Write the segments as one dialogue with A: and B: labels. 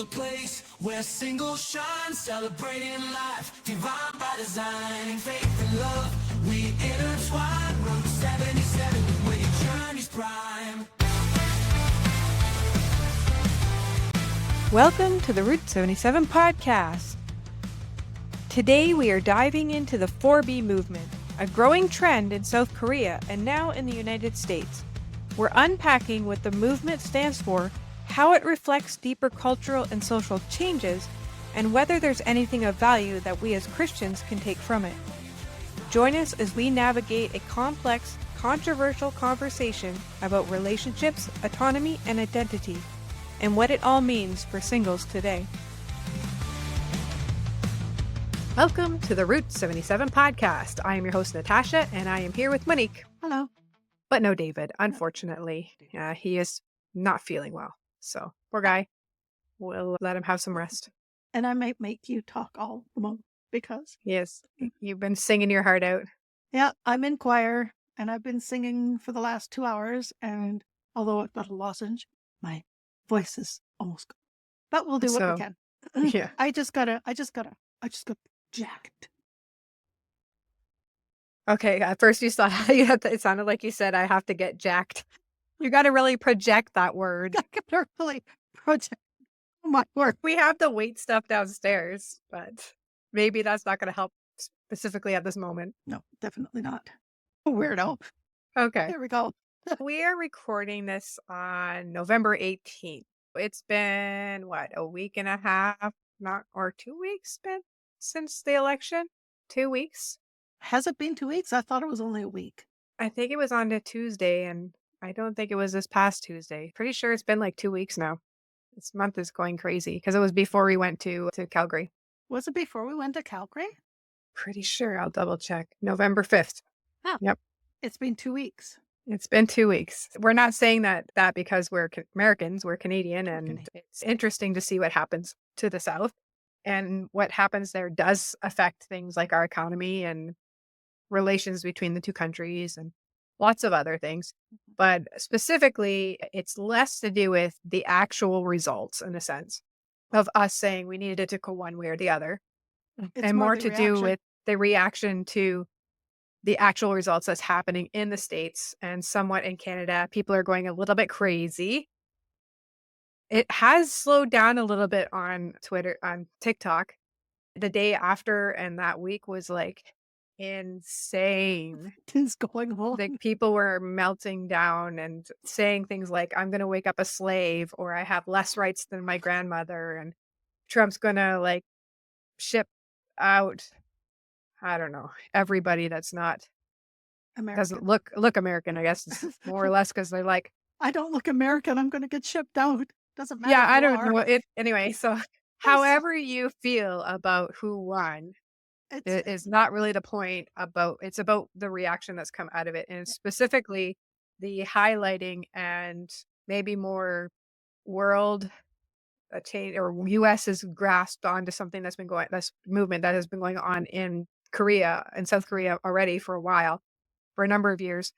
A: the place where singles shine, celebrating life, divine by design, faith and love, we intertwine. Route 77, where your journey's prime.
B: Welcome to the Route 77 podcast. Today we are diving into the 4B movement, a growing trend in South Korea and now in the United States. We're unpacking what the movement stands for, how it reflects deeper cultural and social changes, and whether there's anything of value that we as Christians can take from it. Join us as we navigate a complex, controversial conversation about relationships, autonomy, and identity, and what it all means for singles today. Welcome to the Route 77 podcast. I am your host, Natasha, and I am here with Monique.
C: Hello.
B: But no David, unfortunately. He is not feeling well. So, poor guy. We'll let him have some rest.
C: And I might make you talk all the moment because...
B: Yes, you've been singing your heart out.
C: Yeah, I'm in choir, and I've been singing for the last 2 hours, and although I've got a lozenge, my voice is almost gone. But we'll do what we can.
B: Yeah.
C: I just got jacked.
B: Okay, at first you thought it sounded like you said, I have to get jacked. You got to really project that word.
C: I gotta really project my word.
B: We have the weight stuff downstairs, but maybe that's not going to help specifically at this moment.
C: No, definitely not. Weirdo.
B: Okay.
C: There we go.
B: We are recording this on November 18th. It's been, a week and a half, or 2 weeks since the election? 2 weeks?
C: Has it been 2 weeks? I thought it was only a week.
B: I think it was on a Tuesday, and I don't think it was this past Tuesday. Pretty sure it's been like 2 weeks now. This month is going crazy because it was before we went to Calgary.
C: Was it before we went to Calgary?
B: Pretty sure. I'll double check. November 5th.
C: Oh,
B: yep.
C: It's been 2 weeks.
B: It's been 2 weeks. We're not saying that because we're Americans, we're Canadian, and it's interesting to see what happens to the South. And what happens there does affect things like our economy and relations between the two countries and lots of other things. But specifically, it's less to do with the actual results, in a sense, of us saying we needed to go one way or the other.
C: It's
B: and more to
C: reaction.
B: Do with the reaction to the actual results that's happening in the States and somewhat in Canada. People are going a little bit crazy. It has slowed down a little bit on Twitter, on TikTok. The day after and that week was like insane.
C: What is going on?
B: Like people were melting down and saying things like, I'm going to wake up a slave, or I have less rights than my grandmother, and Trump's going to like ship out, I don't know, everybody that's not
C: American.
B: Doesn't look American, I guess, more or less, because they're like,
C: I don't look American. I'm going to get shipped out. Doesn't matter.
B: Yeah,
C: who
B: I
C: you
B: don't
C: are.
B: know it anyway. So, however you feel about who won, it is not really the point. It's about the reaction that's come out of it, and specifically the highlighting and maybe more world change, or U.S. has grasped onto something this movement that has been going on in Korea and South Korea already for a while, for a number of years.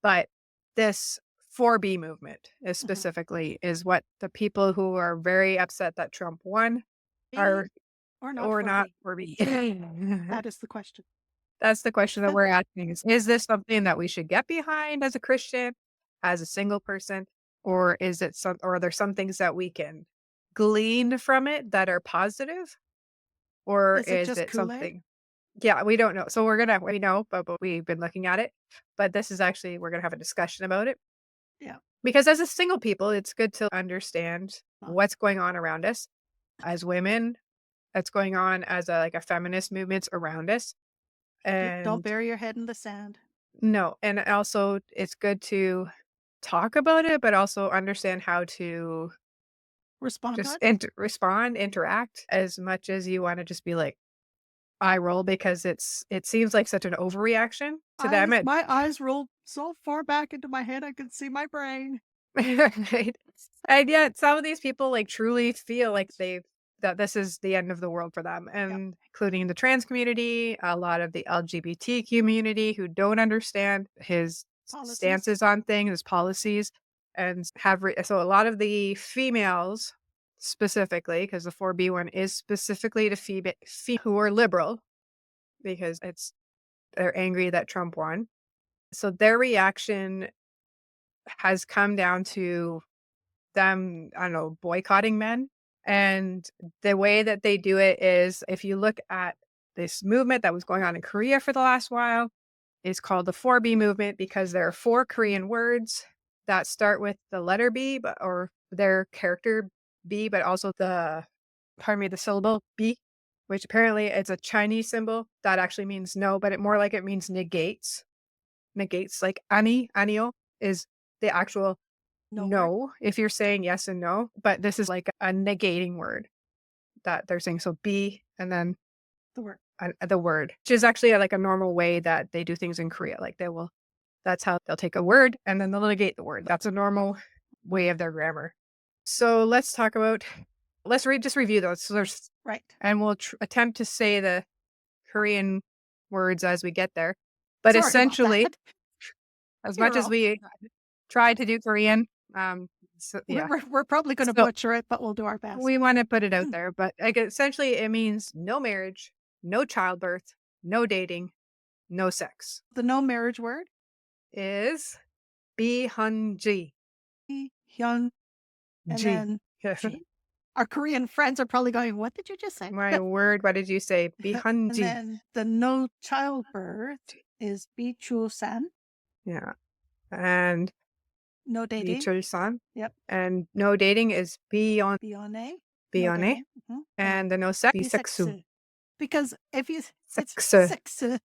B: But this 4B movement is specifically is what the people who are very upset that Trump won are
C: or
B: not 4B.
C: That is the question.
B: That's the question that we're asking is this something that we should get behind as a Christian, as a single person, or are there some things that we can glean from it that are positive? Or is it something? Yeah, we don't know. So we know, but we've been looking at it. But this is actually, we're going to have a discussion about it.
C: Yeah.
B: Because as a single people, it's good to understand what's going on around us. As women, that's going on as a feminist movements around us. And
C: don't bury your head in the sand.
B: No. And also it's good to talk about it, but also understand how to
C: respond,
B: interact, as much as you want to just be like, eye roll, because it seems like such an overreaction to them.
C: My eyes rolled so far back into my head I could see my brain.
B: Right. And yet some of these people truly feel like that this is the end of the world for them, and including the trans community, a lot of the LGBT community who don't understand his stances on things, his policies, and so a lot of the females specifically, because the 4B one is specifically to female who are liberal because they're angry that Trump won. So their reaction has come down to them, I don't know, boycotting men. And the way that they do it is if you look at this movement that was going on in Korea for the last while, is called the 4B movement because there are 4 Korean words that start with the letter B, or their character B, but also the syllable B, which apparently it's a Chinese symbol that actually means no, but it more like it means negates. Negates, like anio is the actual
C: No word.
B: no if you're saying yes and no, but this is like a negating word that they're saying. So B and then
C: The word.
B: the word, which is actually like a normal way that they do things in Korea. Like that's how they'll take a word and then they'll negate the word. That's a normal way of their grammar. So let's just review those. So
C: Right.
B: and we'll attempt to say the Korean words as we get there. But
C: Sorry about
B: essentially,
C: that.
B: as much as we try to do Korean, so, yeah,
C: We're probably going to
B: So-
C: butcher it, but we'll do our best.
B: we want to put it out there. But like essentially, it means no marriage, no childbirth, no dating, no sex.
C: The no marriage word.
B: Is 비혼지.
C: Hyun. And
B: G.
C: then G. Our Korean friends are probably going, what did you just say?
B: My word, what did you say?
C: And
B: 비혼지.
C: then the no childbirth is 비출산.
B: Yeah. And
C: No dating.
B: 비출산.
C: Yep.
B: And no dating is 비연.
C: Bione.
B: 비연애. And the no sex, 비섹수.
C: Because if you it's
B: Sexu.
C: sexu.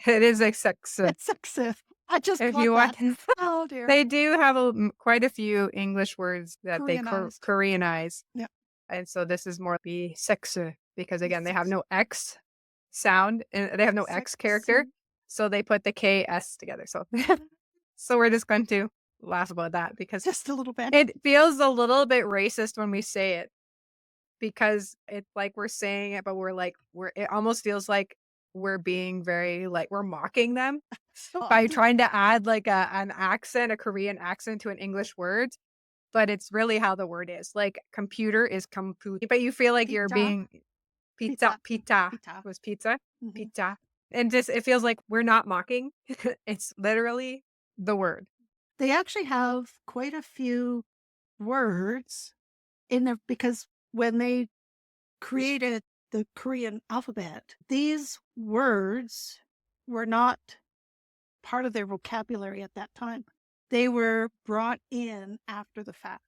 B: It is a sex.
C: It's sexu. I just
B: If
C: want
B: you want,
C: that. Oh dear.
B: they do have quite a few English words that they
C: Koreanized.
B: Koreanize.
C: Yeah.
B: And so this is more be sexu because again, they have no X sound and they have no X character. So they put the KS together. So, so we're just going to laugh about that because
C: Just a little bit.
B: it feels a little bit racist when we say it because it's like we're saying it, but it almost feels like we're being very we're mocking them by trying to add like an accent, a Korean accent to an English word. But it's really how the word is. Like computer is computer, but you feel like you're
C: Pizza.
B: being pizza
C: Pizza.
B: was pizza.
C: Mhm.
B: Pizza. And just it feels like we're not mocking. It's literally the word.
C: They actually have quite a few words in there because when they created the Korean alphabet, these words were not part of their vocabulary at that time. They were brought in after the fact.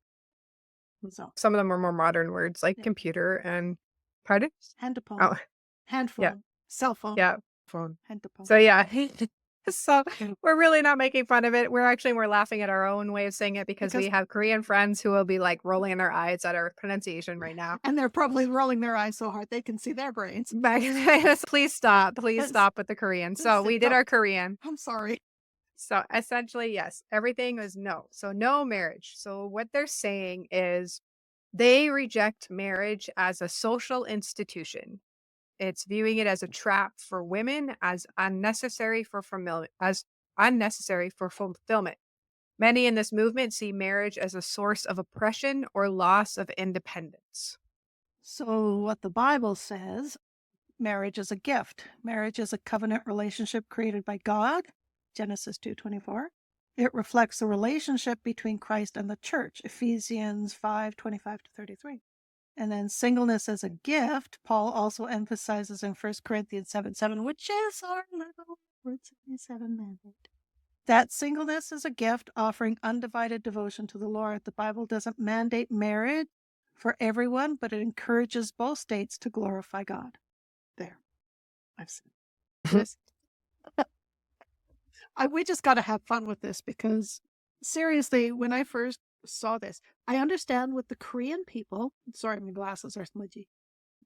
C: So
B: Some of them are more modern words like
C: Yeah.
B: computer and pardon?
C: handphone,
B: Oh,
C: handphone, cell phone,
B: yeah, phone.
C: handphone.
B: So yeah. So we're really not making fun of it. We're laughing at our own way of saying it because we
C: Because-
B: have Korean friends who will be like rolling their eyes at our pronunciation right now.
C: And they're probably rolling their eyes so hard they can see their brains.
B: Please stop. Please
C: Yes.
B: stop with the Korean. So
C: Yes,
B: we did
C: stop.
B: our Korean.
C: I'm sorry.
B: So essentially, yes, everything is no. So no marriage. So what they're saying is they reject marriage as a social institution. It's viewing it as a trap for women, as unnecessary for fulfillment. Many in this movement see marriage as a source of oppression or loss of independence.
C: So what the Bible says, marriage is a gift. Marriage is a covenant relationship created by God, Genesis 2:24. It reflects the relationship between Christ and the church, Ephesians 5:25-33. And then singleness as a gift, Paul also emphasizes in 1 Corinthians 7:7, which is our little word 77 mandate. That singleness is a gift offering undivided devotion to the Lord. The Bible doesn't mandate marriage for everyone, but it encourages both states to glorify God. There. I've seen this. We just got to have fun with this because seriously, when I first saw this, I understand with the Korean people, sorry, my glasses are smudgy,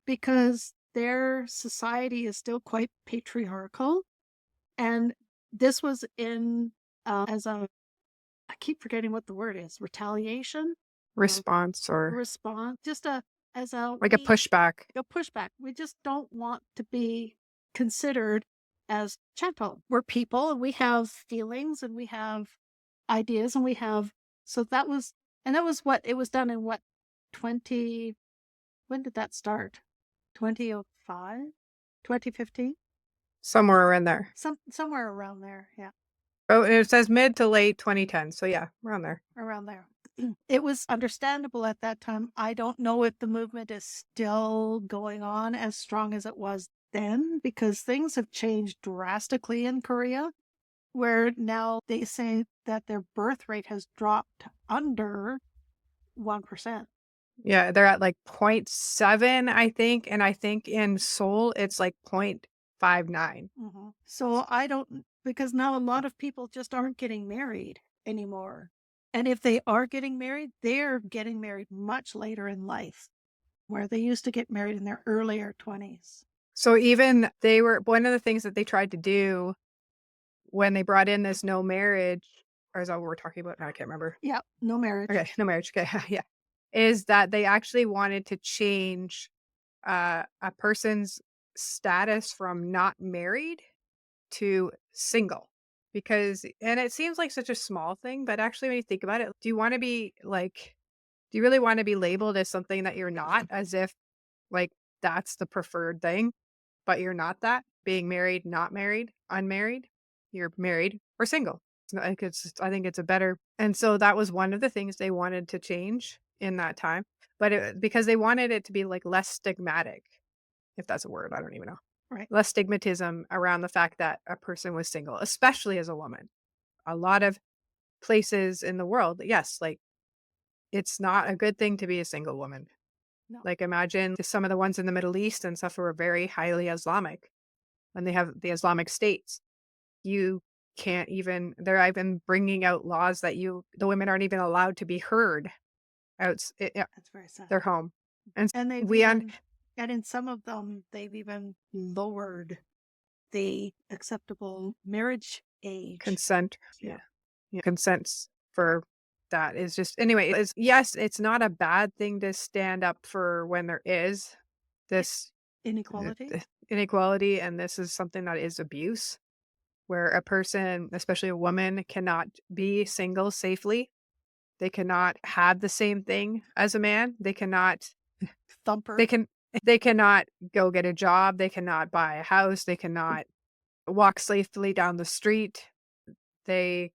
C: because their society is still quite patriarchal. And this was in, as a, I keep forgetting what the word is, retaliation?
B: Response or
C: Response, just as a
B: pushback.
C: a pushback. We just don't want to be considered as chattel. We're people and we have feelings and we have ideas and we have, so that was what it was done in when did that start? 2005? 2015?
B: Somewhere around there.
C: Somewhere around there. Yeah.
B: Oh, it says mid to late 2010. So yeah, around there.
C: Around there. It was understandable at that time. I don't know if the movement is still going on as strong as it was then, because things have changed drastically in Korea, where now they say that their birth rate has dropped under 1%.
B: Yeah, they're at like 0.7, I think. And I think in Seoul, it's like 0.59.
C: So I don't, because now a lot of people just aren't getting married anymore. And if they are getting married, they're getting married much later in life, where they used to get married in their earlier 20s.
B: So even they were, one of the things that they tried to do when they brought in this no marriage, or is that what we're talking about? No, I can't remember.
C: Yeah, no marriage.
B: Okay, no marriage. Okay, yeah. Is that they actually wanted to change a person's status from not married to single. Because, and it seems like such a small thing, but actually, when you think about it, do you want to be like, do you really want to be labeled as something that you're not, as if like that's the preferred thing, but you're not that? Being married, not married, unmarried, you're married or single. I think it's a better, and so that was one of the things they wanted to change in that time, but because they wanted it to be like less stigmatic, if that's a word, I don't even know.
C: Right.
B: Less stigmatism around the fact that a person was single, especially as a woman. A lot of places in the world, yes, like it's not a good thing to be a single woman.
C: No.
B: Like imagine some of the ones in the Middle East and stuff who are very highly Islamic, and they have the Islamic states. You can't even, they're even bringing out laws that the women aren't even allowed to be heard out
C: That's very sad.
B: their home. And
C: And they've
B: we
C: even, and in some of them, they've even lowered the acceptable marriage age.
B: consent. Yeah. Consents for that is just, anyway, yes, it's not a bad thing to stand up for when there is this
C: Inequality.
B: inequality, and this is something that is abuse, where a person, especially a woman, cannot be single safely. They cannot have the same thing as a man. They cannot
C: Thumper.
B: they cannot go get a job. They cannot buy a house. They cannot walk safely down the street. They,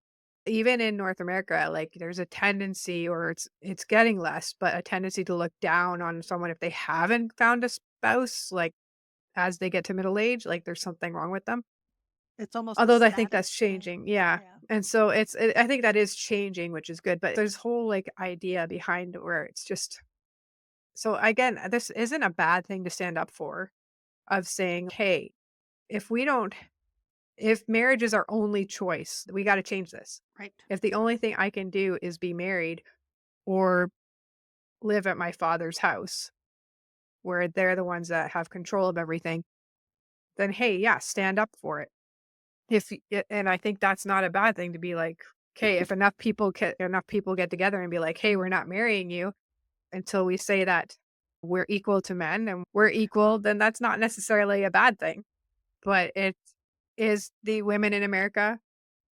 B: even in North America, like there's a tendency, or it's getting less, but a tendency to look down on someone if they haven't found a spouse, like as they get to middle age, like there's something wrong with them.
C: It's almost a
B: Although I think
C: status
B: that's
C: thing.
B: changing. Yeah.
C: Yeah.
B: And so I think that is changing, which is good. But there's whole like idea behind where it's just, so again, this isn't a bad thing to stand up for, of saying, hey, if we don't, if marriage is our only choice, we got to change this.
C: Right.
B: If the only thing I can do is be married or live at my father's house, where they're the ones that have control of everything, then hey, yeah, stand up for it. And I think that's not a bad thing to be like, okay, if enough people get together and be like, hey, we're not marrying you until we say that we're equal to men and we're equal, then that's not necessarily a bad thing. But it is the women in America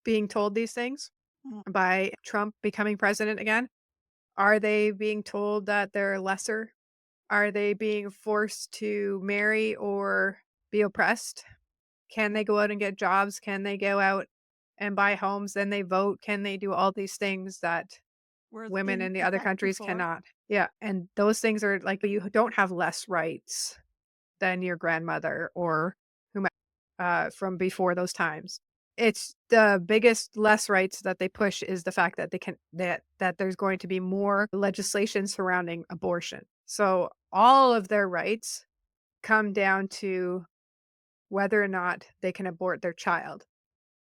B: being told these things by Trump becoming president again. Are they being told that they're lesser? Are they being forced to marry or be oppressed? Can they go out and get jobs? Can they go out and buy homes? Then they vote. Can they do all these things that women in the other countries cannot? Yeah. And those things are like, you don't have less rights than your grandmother or whomever from before those times. It's the biggest less rights that they push is the fact that that there's going to be more legislation surrounding abortion. So all of their rights come down to whether or not they can abort their child,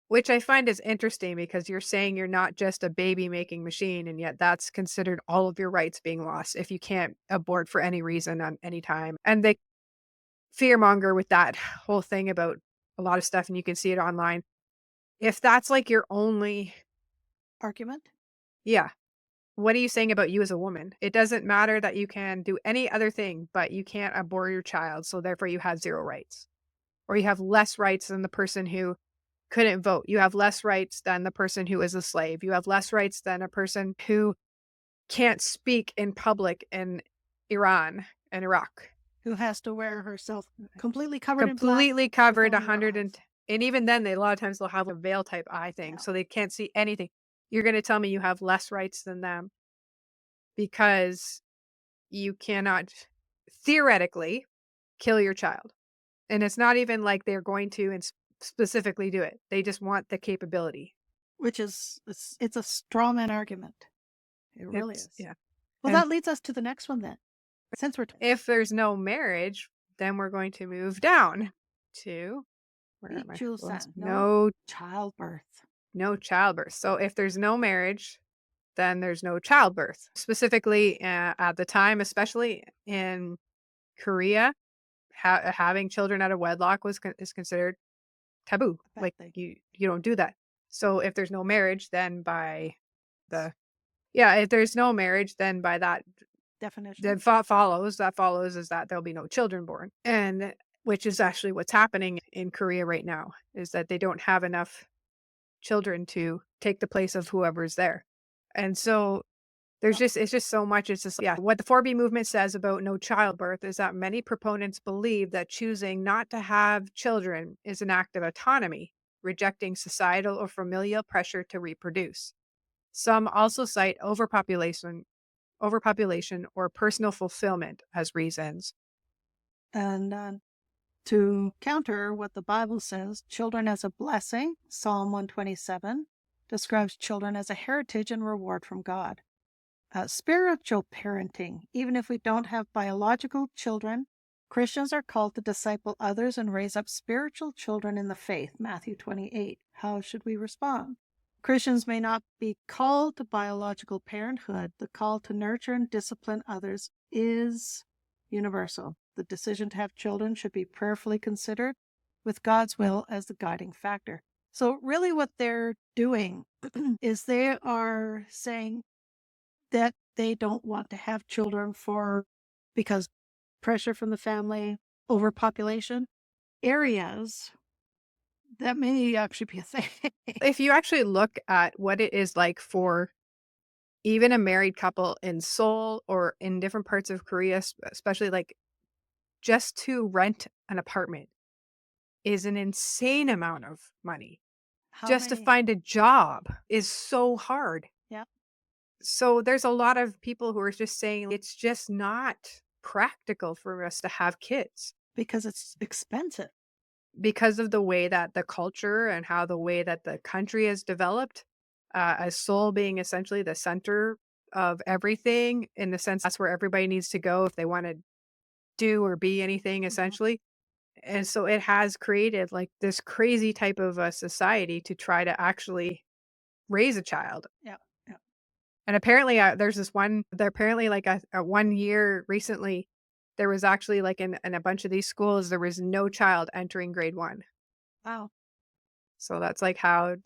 B: which I find is interesting because you're saying you're not just a baby making machine, and yet that's considered all of your rights being lost if you can't abort for any reason on any time. And they fearmonger with that whole thing about a lot of stuff, and you can see it online. If that's like your only
C: argument,
B: yeah, what are you saying about you as a woman? It doesn't matter that you can do any other thing, but you can't abort your child, so therefore you have zero rights. Or you have less rights than the person who couldn't vote. You have less rights than the person who is a slave. You have less rights than a person who can't speak in public and Iran and Iraq.
C: Who has to wear herself completely covered in black
B: Completely
C: with
B: covered
C: only her
B: 100
C: eyes.
B: and even then, they a lot of times they'll have a veil type eye thing,
C: Yeah.
B: so they can't see anything. You're gonna tell me you have less rights than them because you cannot theoretically kill your child. And it's not even like they're going to specifically do it. They just want the capability.
C: Which is it's a straw man argument. It really
B: It's
C: is.
B: yeah.
C: Well,
B: And
C: that leads us to the next one then. Since we're
B: if there's no marriage, then we're going to move down to where am I? Well,
C: no childbirth.
B: no childbirth. So if there's no marriage, then there's no childbirth. Specifically, at the time, especially in Korea, having children out of wedlock is considered taboo.
C: Bad
B: Like
C: thing.
B: you don't do that. So if there's no marriage, then if there's no marriage, then by that
C: Definition.
B: follows is that there'll be no children born, and which is actually what's happening in Korea right now is that they don't have enough children to take the place of whoever's there, and so it's just so much. It's just, yeah. What the 4B movement says about no childbirth is that many proponents believe that choosing not to have children is an act of autonomy, rejecting societal or familial pressure to reproduce. Some also cite overpopulation or personal fulfillment as reasons.
C: And to counter what the Bible says, children as a blessing, Psalm 127 describes children as a heritage and reward from God. Spiritual parenting, even if we don't have biological children, Christians are called to disciple others and raise up spiritual children in the faith, Matthew 28. How should we respond? Christians may not be called to biological parenthood. The call to nurture and discipline others is universal. The decision to have children should be prayerfully considered with God's will as the guiding factor. So really what they're doing is they are saying that they don't want to have children because pressure from the family, overpopulation, areas that may actually be a thing.
B: If you actually look at what it is like for even a married couple in Seoul or in different parts of Korea, especially like just to rent an apartment is an insane amount of money. Just to find a job is so hard.
C: Yeah.
B: So there's a lot of people who are just saying it's just not practical for us to have kids
C: Because it's expensive.
B: because of the way that the culture and how the way that the country is developed, as Seoul being essentially the center of everything in the sense that's where everybody needs to go if they want to do or be anything essentially. And so it has created like this crazy type of a society to try to actually raise a child.
C: Yeah. Yeah.
B: And apparently, apparently like a 1 year recently, there was actually like in a bunch of these schools, there was no child entering grade 1.
C: Wow.
B: So that's like how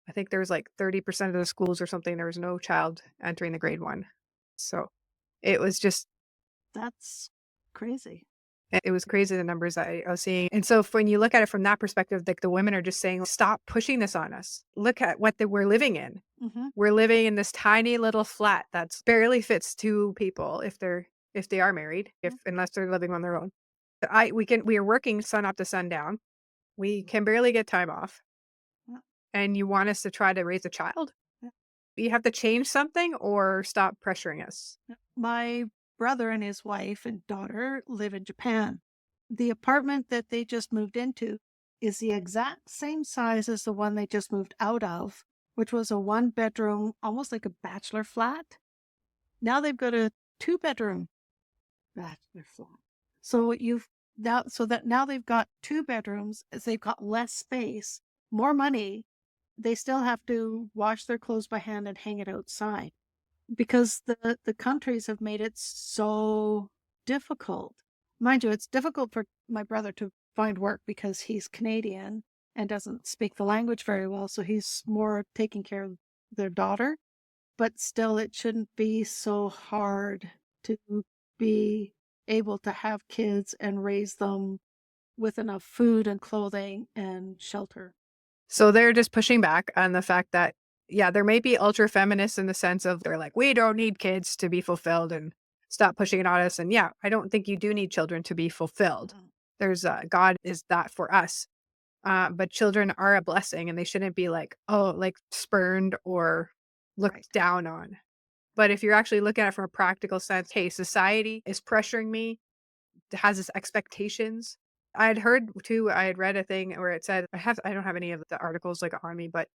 B: I think there was like 30% of the schools or something, there was no child entering the grade 1. So it was just,
C: That's crazy.
B: it was crazy the numbers that I was seeing. And so when you look at it from that perspective, like the women are just saying, stop pushing this on us. Look at what we're living in.
C: Mm-hmm.
B: We're living in this tiny little flat that's barely fits 2 people if they are married, unless they're living on their own. We are working sun up to sundown. We can barely get time off.
C: Yeah.
B: And you want us to try to raise a child?
C: Yeah.
B: You have to change something or stop pressuring us.
C: My brother and his wife and daughter live in Japan. The apartment that they just moved into is the exact same size as the one they just moved out of, which was a 1-bedroom, almost like a bachelor flat. Now they've got a 2-bedroom bachelor flat. So now they've got 2 bedrooms, as they've got less space, more money. They still have to wash their clothes by hand and hang it outside because the countries have made it so difficult. Mind you, it's difficult for my brother to find work because he's Canadian and doesn't speak the language very well. So he's more taking care of their daughter. But still, it shouldn't be so hard to be able to have kids and raise them with enough food and clothing and shelter.
B: So they're just pushing back on the fact that, yeah, there may be ultra feminists in the sense of they're like, we don't need kids to be fulfilled and stop pushing it on us. And yeah, I don't think you do need children to be fulfilled. There's God is that for us. But children are a blessing and they shouldn't be like, oh, like spurned or looked
C: Right.
B: down on. But if you're actually looking at it from a practical sense, hey, society is pressuring me, has its expectations. I had heard too, I had read a thing where it said, I don't have any of the articles like on me, but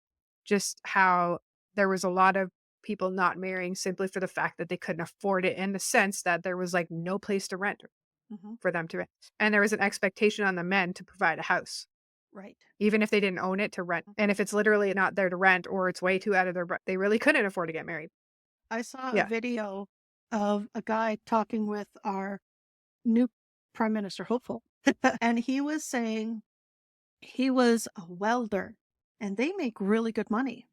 B: just how there was a lot of people not marrying simply for the fact that they couldn't afford it, in the sense that there was like no place to rent
C: Hmm.
B: for them to rent. And there was an expectation on the men to provide a house,
C: Right.
B: even if they didn't own it, to rent. And if it's literally not there to rent or it's way too out of their, they really couldn't afford to get married.
C: I saw a
B: Yeah.
C: video of a guy talking with our new prime minister hopeful, and he was saying he was a welder and they make really good money.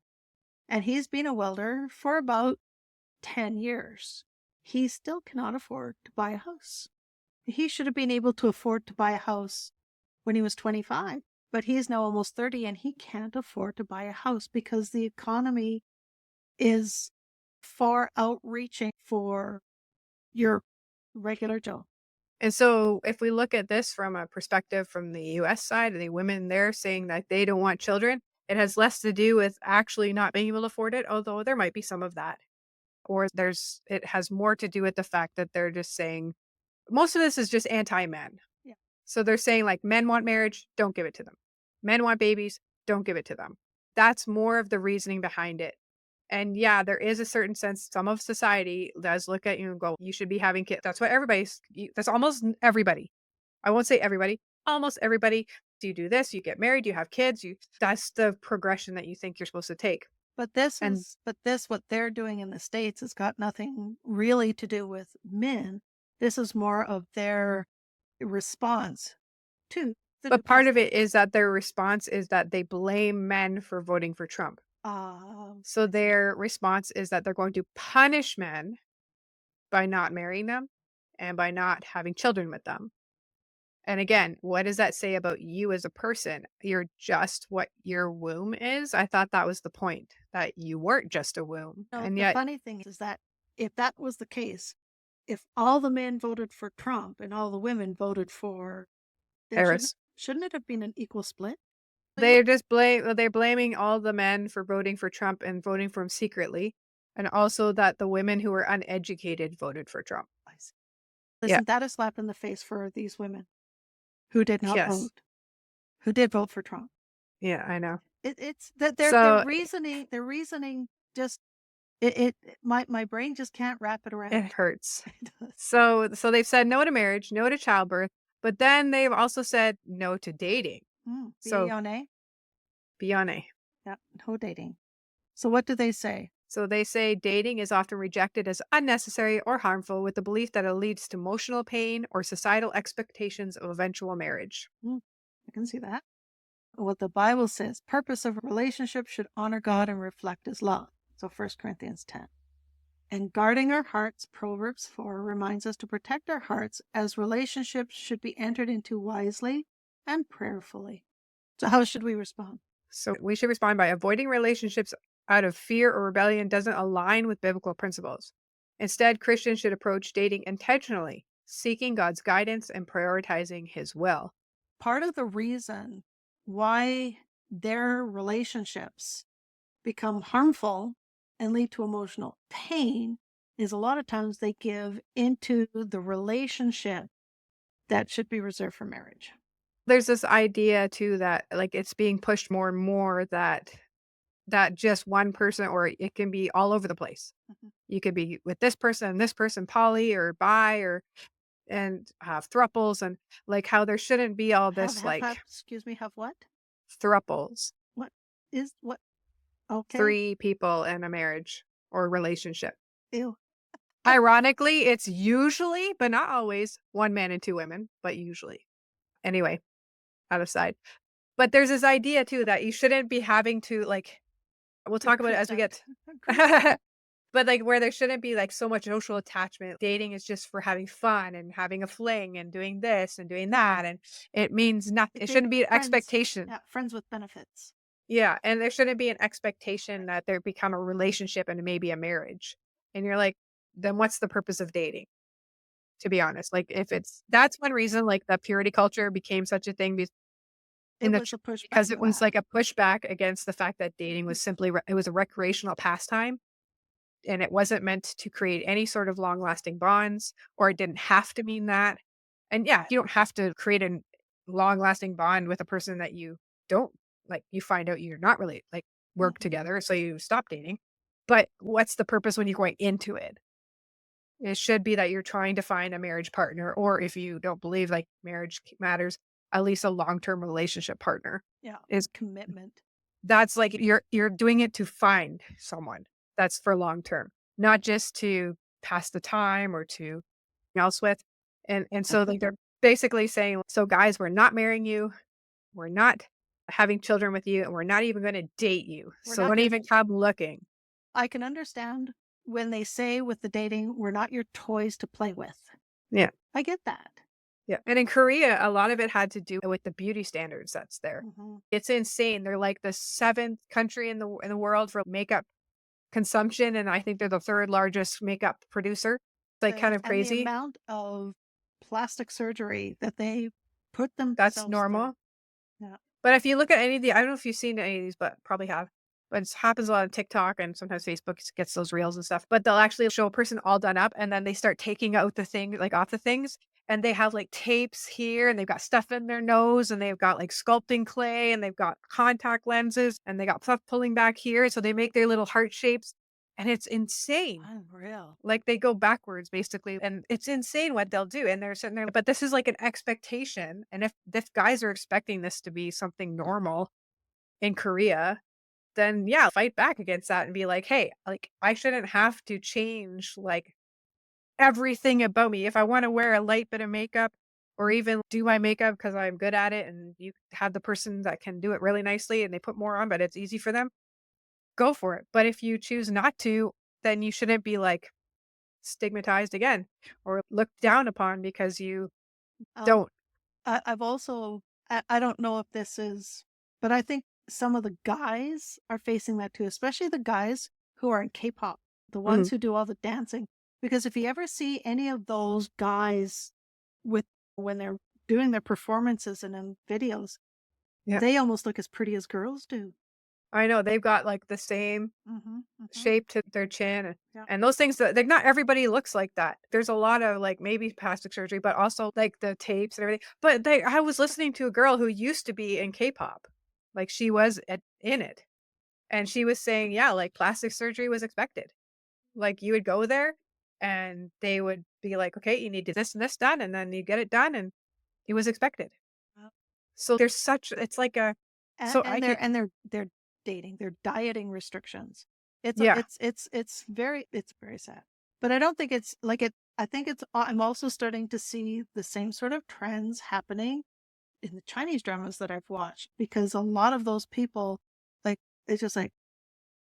C: And he's been a welder for about 10 years. He still cannot afford to buy a house. He should have been able to afford to buy a house when he was 25, but he's now almost 30 and he can't afford to buy a house because the economy is far outreaching for your regular Joe.
B: And so if we look at this from a perspective from the US side, the women there saying that they don't want children, it has less to do with actually not being able to afford it, although there might be some of that. Or it has more to do with the fact that they're just saying most of this is just anti-men.
C: Yeah.
B: So they're saying like men want marriage, don't give it to them. Men want babies, don't give it to them. That's more of the reasoning behind it. And yeah, there is a certain sense, some of society does look at you and go, you should be having kids. That's what that's almost everybody. I won't say everybody, almost everybody. Do you do this? You get married, you have kids, that's the progression that you think you're supposed to take. And
C: What they're doing in the States has got nothing really to do with men. This is more of their response to the
B: but part of
C: depressing.
B: it is that their response is that they blame men for voting for Trump. So
C: I see.
B: their response is that they're going to punish men by not marrying them and by not having children with them. And again, what does that say about you as a person? You're just what your womb is. I thought that was the point, that you weren't just a womb.
C: No,
B: And
C: the
B: yet,
C: funny thing is that if that was the case, if all the men voted for Trump and all the women voted for, then
B: Eris,
C: shouldn't it have been an equal split?
B: they're blaming all the men for voting for Trump and voting for him secretly. And also that the women who were uneducated voted for Trump.
C: I see.
B: Yeah.
C: Isn't that a slap in the face for these women who did not
B: Yes.
C: vote, who did vote for Trump?
B: Yeah, I know.
C: It's that their
B: So
C: reasoning just my brain just can't wrap it around.
B: it hurts.
C: It does.
B: So they've said no to marriage, no to childbirth, but then they've also said no to dating. So
C: Beyonce.
B: Beyonce.
C: Yeah, no dating. So what do they say?
B: So they say dating is often rejected as unnecessary or harmful with the belief that it leads to emotional pain or societal expectations of eventual marriage.
C: I can see that. What the Bible says, purpose of a relationship should honor God and reflect his love. So 1 Corinthians 10. And guarding our hearts, Proverbs 4 reminds us to protect our hearts as relationships should be entered into wisely and prayerfully. So how should we respond?
B: So we should respond by avoiding relationships out of fear or rebellion doesn't align with biblical principles. Instead, Christians should approach dating intentionally, seeking God's guidance and prioritizing his will.
C: Part of the reason why their relationships become harmful and lead to emotional pain is a lot of times they give into the relationship that should be reserved for marriage.
B: There's this idea too that like it's being pushed more and more that just one person, or it can be all over the place.
C: Mhm.
B: You could be with this person, poly or bi, or and have thruples, and like how there shouldn't be all this like
C: Excuse me, have what?
B: thruples,
C: What is what? Okay.
B: 3 people in a marriage or relationship.
C: Ew.
B: Ironically, it's usually, but not always, 1 man and 2 women, but usually. Anyway, out of sight. But there's this idea too that you shouldn't be having to like, we'll
C: Get
B: talk about it as
C: creeped
B: we
C: out.
B: get
C: Creeped out.
B: but like where there shouldn't be like so much social attachment. Dating is just for having fun and having a fling and doing this and doing that. And it means nothing. It shouldn't be an
C: Friends.
B: expectation.
C: Yeah, friends with benefits.
B: Yeah. And there shouldn't be an expectation that there become a relationship and maybe a marriage. And you're like, then what's the purpose of dating? to be honest. Like that's one reason like the purity culture became such a thing in
C: It
B: the
C: was a pushback
B: because it
C: to
B: was
C: that.
B: like a pushback against the fact that dating was simply it was a recreational pastime and it wasn't meant to create any sort of long-lasting bonds, or it didn't have to mean that. And yeah, you don't have to create a long-lasting bond with a person that you don't like. You find out you're not really like work
C: Mhm.
B: together, so you stop dating. But what's the purpose when you're going into it? It should be that you're trying to find a marriage partner, or if you don't believe like marriage matters, at least a long-term relationship partner
C: Yeah.
B: is
C: Commitment.
B: that's like you're doing it to find someone that's for long term, not just to pass the time or to else with. And so like they're basically saying, so guys, we're not marrying you, we're not having children with you, and we're not even going to date you.
C: We're
B: So
C: not
B: don't
C: your
B: even come looking.
C: I can understand when they say with the dating, "We're not your toys to play with."
B: Yeah.
C: I get that.
B: Yeah. And in Korea, a lot of it had to do with the beauty standards that's there.
C: Mhm.
B: It's insane. They're like the seventh country in the world for makeup consumption, and I think they're the third largest makeup producer. It's, like, kind of
C: And the
B: crazy.
C: amount of plastic surgery that they put
B: That's
C: themselves through.
B: normal.
C: Yeah.
B: But if you look at any of the I don't know if you've seen any of these, but probably have. But it happens a lot on TikTok and sometimes Facebook gets those reels and stuff. But they'll actually show a person all done up and then they start taking out the thing like off the things. And they have like tapes here and they've got stuff in their nose and they've got like sculpting clay and they've got contact lenses and they got stuff pulling back here. So they make their little heart shapes. And it's insane.
C: Unreal.
B: Like, they go backwards basically, and it's insane what they'll do, and they're sitting there but this is like an expectation, and if guys are expecting this to be something normal in Korea, then yeah, fight back against that and be like, "Hey, like, I shouldn't have to change, like, everything about me. If I wanna wear a light bit of makeup or even do my makeup because 'cause I'm good at it," and you have the person that can do it really nicely and they put more on, but it's easy for them, go for it. But if you choose not to, then you shouldn't be, like, stigmatized again or looked down upon because you
C: Um,
B: don't.
C: I've also I don't know if this is, but I think some of the guys are facing that too, especially the guys who are in K-pop, the
B: Mhm.
C: ones who do all the dancing. Because if you ever see any of those guys with when they're doing their performances and in videos,
B: Yeah.
C: they almost look as pretty as girls do.
B: I know they've got, like, the same
C: Mhm, mhm.
B: shape to their chin
C: Yeah.
B: and those things that like, not everybody looks like that. There's a lot of, like, maybe plastic surgery, but also, like, the tapes and everything. But they I was listening to a girl who used to be in K-pop. Like, she was in it, and she was saying, yeah, like, plastic surgery was expected. Like, you would go there, and they would be like, "Okay, you need this and this done," and then you get it done, and it was expected.
C: Uh,
B: So there's such it's like a so I could
C: they're dating, they're dieting restrictions.
B: yeah.
C: It's very sad. But I don't think it's like it I think it's I'm also starting to see the same sort of trends happening in the Chinese dramas that I've watched because a lot of those people like it's just like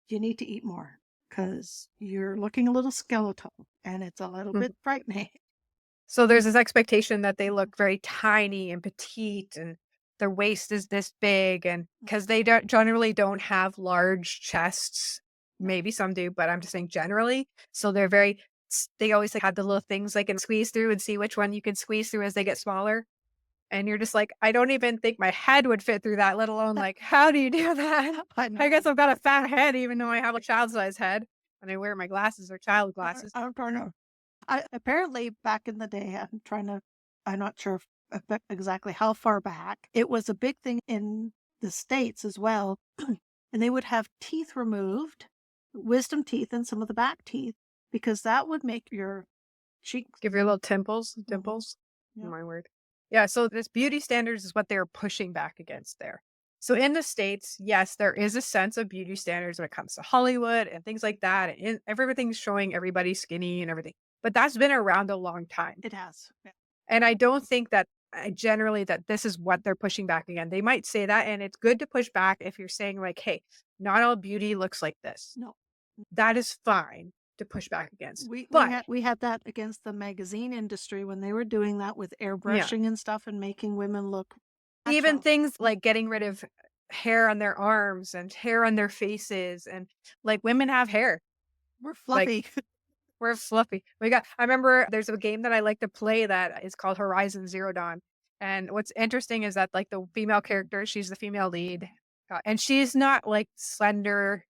C: you need to eat more because you're looking a little skeletal and it's a little
B: Mhm.
C: bit frightening.
B: So there's this expectation that they look very tiny and petite and their waist is this big and because they don't generally don't have large chests.
C: No.
B: Maybe some do, but I'm just saying generally. So they're very they always like, have the little things they can squeeze through and see which one you can squeeze through as they get smaller. And you're just like, I don't even think my head would fit through that, let alone like, how do you do that?
C: I
B: I guess
C: know.
B: I've got a fat head, even though I have a child size head and I wear my glasses or child
C: I,
B: glasses.
C: I'm trying to I apparently back in the day, I'm not sure exactly how far back. It was a big thing in the States as well. And they would have teeth removed, wisdom teeth and some of the back teeth, because that would make your cheeks.
B: Give your little temples,
C: Mhm.
B: dimples. Oh
C: Yeah.
B: my word. Yeah, so this beauty standards is what they're pushing back against there. So in the States, yes, there is a sense of beauty standards when it comes to Hollywood and things like that. And everything's showing everybody skinny and everything. But that's been around a long time.
C: It has. Yeah.
B: And I don't think that generally that this is what they're pushing back again. They might say that, and it's good to push back if you're saying like, "Hey, not all beauty looks like this."
C: No.
B: That is fine to push back against.
C: We we
B: But
C: had we had that against the magazine industry when they were doing that with
B: yeah,
C: airbrushing and stuff and making women look
B: even
C: natural.
B: things like getting rid of hair on their arms and hair on their faces, and like women have hair.
C: We're
B: Like
C: fluffy.
B: We're fluffy. I remember there's a game that I like to play that is called Horizon Zero Dawn. And what's interesting is that like the female character, she's the female lead, and she's not like slender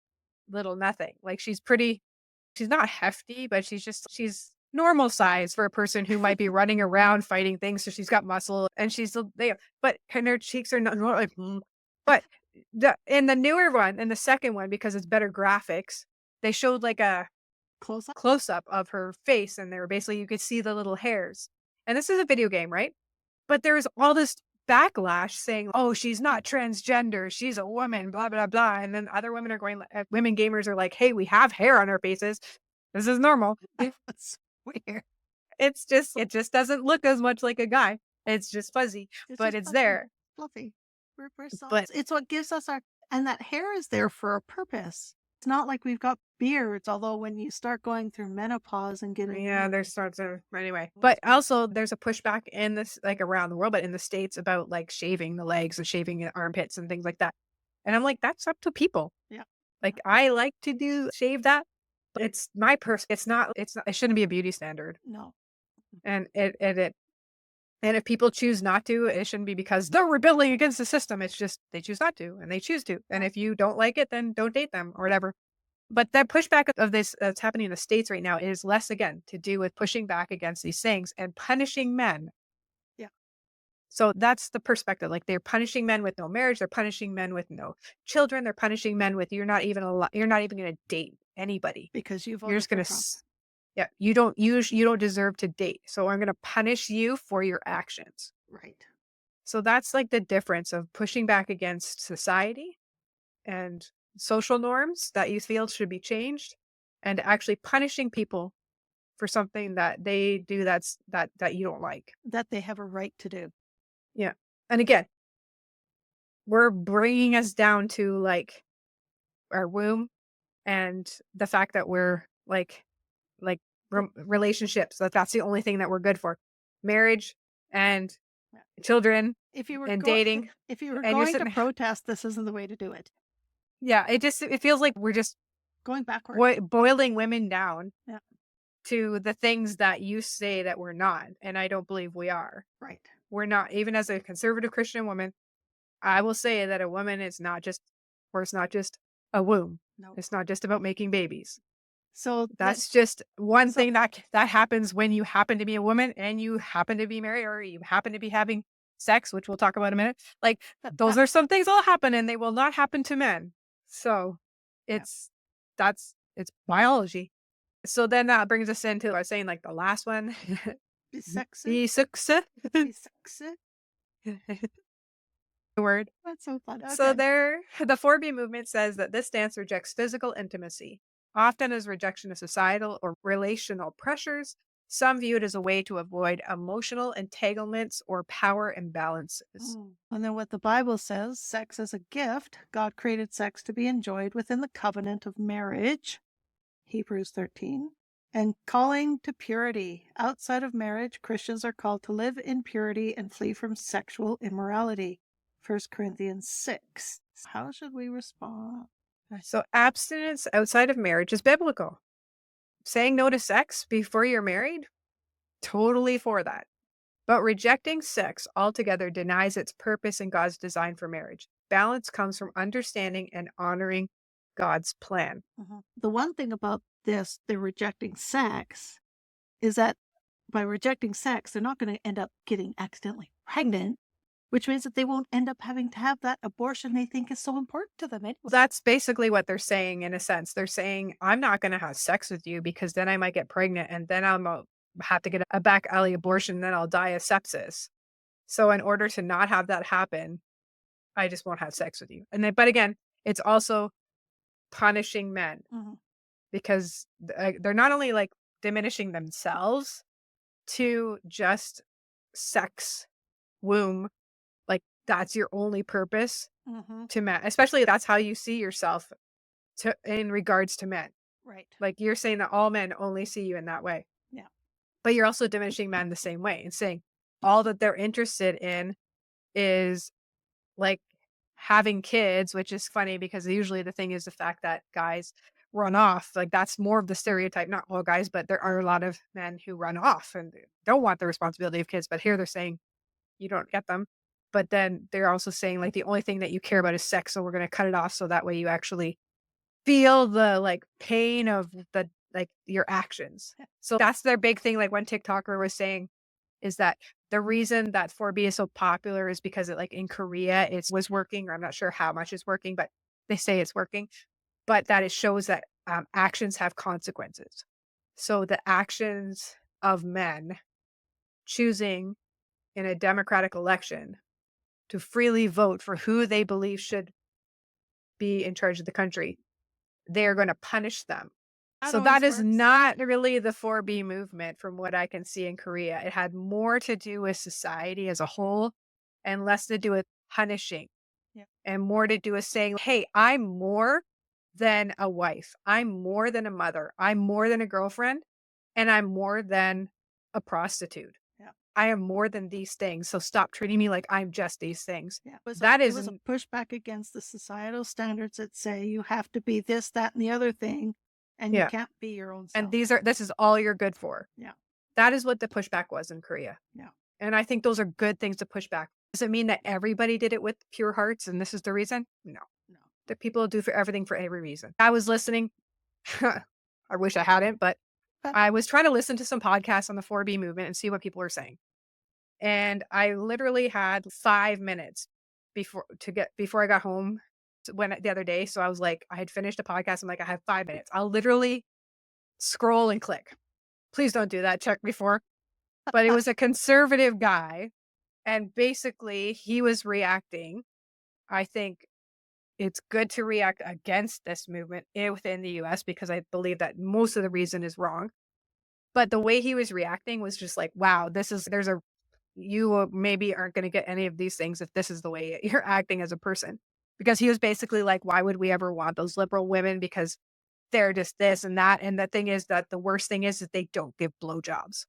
B: little nothing. Like she's not hefty, but she's normal size for a person who might be running around fighting things. So she's got muscle and she's there, but and her cheeks are not like, but in the newer one, in the second one, because it's better graphics, they showed like a
C: Close up.
B: close up of her face, and they were basically you could see the little hairs. And this is a video game, right? But there was all this backlash saying, "Oh, she's not transgender. She's a woman." Blah blah blah. And then other women are going. Women gamers are like, "Hey, we have hair on our faces. This is normal."
C: That's weird.
B: It just doesn't look as much like a guy. It's just fuzzy,
C: It's
B: but
C: just
B: it's
C: fluffy.
B: there.
C: Fluffy. We're soft.
B: But
C: It's what gives us our, and that hair is there for a purpose. It's not like we've got beards, although when you start going through menopause and getting,
B: yeah, there's sorts of anyway. But also there's a pushback in this like around the world, but in the States about like shaving the legs and shaving the armpits and things like that. And I'm like, that's up to people.
C: Yeah.
B: Like I like to shave that, but it's my it's not it shouldn't be a beauty standard.
C: No.
B: And and if people choose not to, it shouldn't be because they're rebelling against the system. It's just they choose not to and they choose to. And if you don't like it, then don't date them or whatever. But that pushback of this that's happening in the States right now is less again to do with pushing back against these things and punishing men.
C: Yeah.
B: So that's the perspective. Like they're punishing men with no marriage, they're punishing men with no children, they're punishing men with you're not even going to date anybody.
C: Because you
B: You're
C: voted
B: just
C: for
B: going
C: Trump.
B: to yeah, you don't deserve to date. So I'm going to punish you for your actions.
C: Right.
B: So that's like the difference of pushing back against society and social norms that you feel should be changed and actually punishing people for something that they do that you don't like.
C: That they have a right to do.
B: Yeah. And again, we're bringing us down to like our womb and the fact that we're like relationships, that's the only thing that we're good for. Marriage and
C: Yeah.
B: children
C: If you were
B: and dating.
C: if you were
B: And you're
C: going to
B: sitting
C: protest, this isn't the way to do it.
B: yeah, it feels like we're just
C: Going backward.
B: boiling women down
C: Yeah.
B: to the things that you say that we're not, and I don't believe we are.
C: Right.
B: We're not. Even as a conservative Christian woman, I will say that a woman is not just or it's not just a womb.
C: No.
B: It's not just about making babies.
C: So
B: That's just one thing that happens when you happen to be a woman and you happen to be married or you happen to be having sex, which we'll talk about in a minute. Like those are some things that'll happen and they will not happen to men. So it's it's biology. So then that brings us into I was saying like the last one.
C: be sexy.
B: Be success.
C: Be sexy.
B: Word.
C: That's so fun. Okay.
B: So the 4B movement says that this stance rejects physical intimacy, often as rejection of societal or relational pressures. Some view it as a way to avoid emotional entanglements or power imbalances.
C: And then what the Bible says, sex is a gift. God created sex to be enjoyed within the covenant of marriage, Hebrews 13, and calling to purity. Outside of marriage, Christians are called to live in purity and flee from sexual immorality, 1 Corinthians 6. How should we respond?
B: So abstinence outside of marriage is biblical. Saying no to sex before you're married, totally for that. But rejecting sex altogether denies its purpose in God's design for marriage. Balance comes from understanding and honoring God's plan.
C: The one thing about this, they're rejecting sex, is that by rejecting sex, they're not going to end up getting accidentally pregnant, which means that they won't end up having to have that abortion they think is so important to them anyway.
B: That's basically what they're saying in a sense. They're saying, I'm not going to have sex with you because then I might get pregnant and then I'll have to get a back alley abortion and then I'll die of sepsis. So in order to not have that happen, I just won't have sex with you. And then, but again, it's also punishing men because they're not only like diminishing themselves to just sex, womb, like that's your only purpose to men, especially that's how you see yourself in regards to men.
C: Right.
B: Like you're saying that all men only see you in that way.
C: Yeah.
B: But you're also diminishing men the same way and saying all that they're interested in is like having kids, which is funny because usually the thing is the fact that guys run off. Like that's more of the stereotype, not all guys, but there are a lot of men who run off and don't want the responsibility of kids. But here they're saying you don't get them. But then they're also saying like the only thing that you care about is sex. So we're going to cut it off. So that way you actually feel the like pain of the like your actions. So that's their big thing. Like one TikToker was saying is that the reason that 4B is so popular is because it like in Korea it was working, or I'm not sure how much it's working, but they say it's working. But that it shows that actions have consequences. So the actions of men choosing in a democratic election to freely vote for who they believe should be in charge of the country, they're going to punish them.
C: That
B: So that
C: always
B: is
C: works.
B: not really the 4B movement from what I can see in Korea. It had more to do with society as a whole and less to do with punishing
C: Yeah.
B: and more to do with saying, hey, I'm more than a wife. I'm more than a mother. I'm more than a girlfriend. And I'm more than a prostitute.
C: Yeah.
B: I am more than these things. So stop treating me like I'm just these things.
C: Yeah. It was a pushback against the societal standards that say you have to be this, that, and the other thing, and you
B: Yeah.
C: can't be your own
B: And
C: self.
B: this is all you're good for.
C: Yeah.
B: That is what the pushback was in Korea.
C: Yeah.
B: And I think those are good things to push back. Does it mean that everybody did it with pure hearts and this is the reason? No.
C: No.
B: That people do for everything for every reason. I was listening. I wish I hadn't, but I was trying to listen to some podcasts on the 4B movement and see what people were saying. And I literally had 5 minutes before I got home the other day. So I was like, I had finished a podcast. I'm like, I have 5 minutes. I'll literally scroll and click. Please don't do that. Check before. But it was a conservative guy. And basically he was reacting. I think it's good to react against this movement within the US because I believe that most of the reason is wrong. But the way he was reacting was just like, wow, you maybe aren't going to get any of these things if this is the way you're acting as a person. Because he was basically like, why would we ever want those liberal women? Because they're just this and that. And the thing is that the worst thing is that they don't give blowjobs.